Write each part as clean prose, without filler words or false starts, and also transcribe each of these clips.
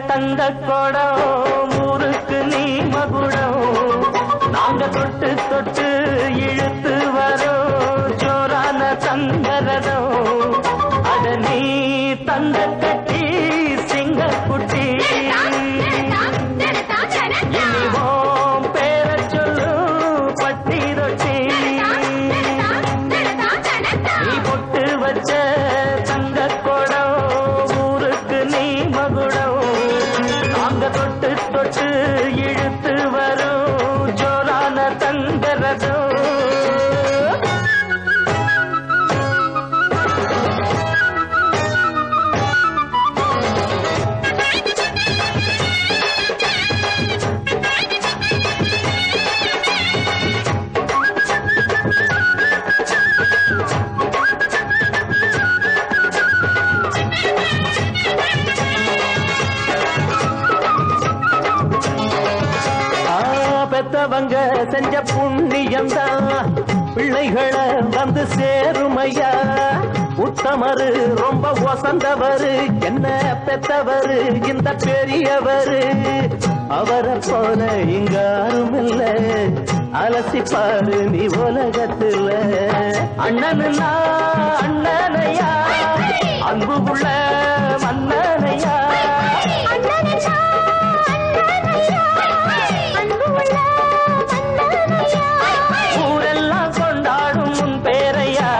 தங்க கொடம் ஊருக்கு நீ மகுடம் நாங்க தொட்டு தொட்டு இழுத்து வரோம் ஜோரான தங்கரதம் அட நீ தங்க கட்டி சிங்கக்குட்டி இனிவோம் பேர சொல்லு பட்டி ரொட்டி நீ பொட்டு வச்ச தங்க கொடம் ஊருக்கு நீ மகுடம் நாங்க தொட்டு தொட்டு இழுத்து வரும் ஜோரான தங்கரதம் பெத்தவங்க செஞ்ச புண்ணியம்தான் பிள்ளைகளை வந்து சேருமையா உத்தமரு ரொம்ப வசந்தவரு என்ன பெத்தவரு இந்த பெரியவரு அவரை போல இங்காரும் இல்ல அலசிப்பாரு நீ உலகத்துல அண்ணனுன்னா அண்ணனையா அன்பு உள்ள மன்னனையா ஊரெல்லாம் கொண்டாடும் உன் பேரையா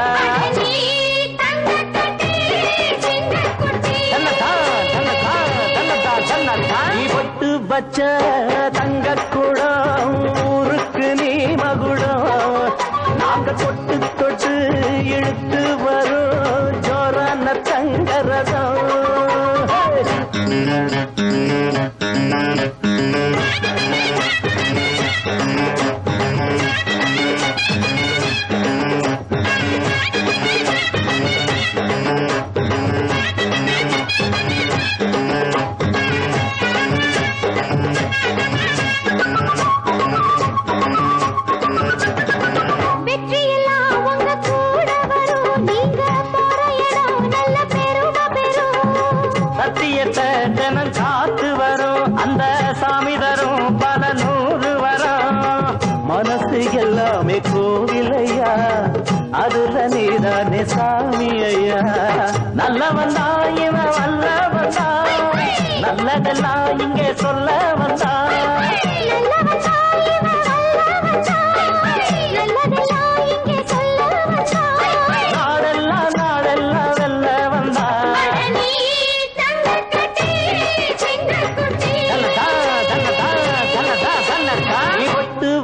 நீ பொட்டு வச்ச தங்க குடம் ஊருக்கு நீ மகுடம் நாங்க தொட்டு தொட்டு இழுத்து வரும் ஜோரான தங்கரதம் ஜனம் காத்து வரும் அந்த சாமி தரும் பல நூறு வரும் மனசு எல்லாமே கோவிலையா அதுல நீதானே சாமி ஐயா நல்லவன் தான் இவன் வல்லவன் தான் நல்லதெல்லாம் இங்கே சொல்ல வந்தான்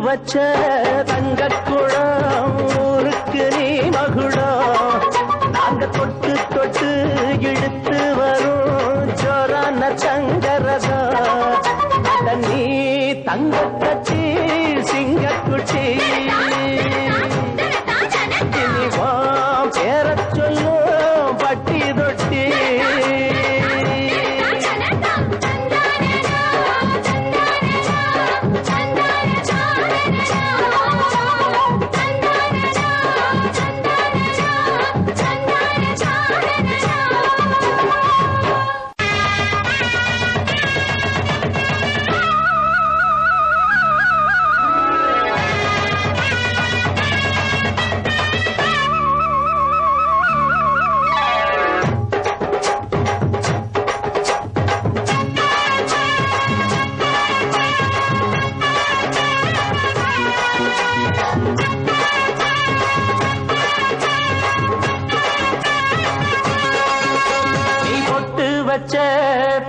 வச்ச தங்க குடம் ஊருக்கு நீ மகுடம் நாங்க தொட்டு தொட்டு இழுத்து வரும் ஜோரான தங்கரதம் நீ தங்க கட்டி சிங்கக்குட்டி இனிவாம் பேர சொல்லு பட்டி தொட்டி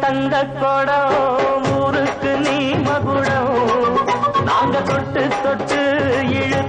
தங்க கொடம் ஊருக்கு நீ மகுடம் நாங்க தொட்டு தொட்டு இழு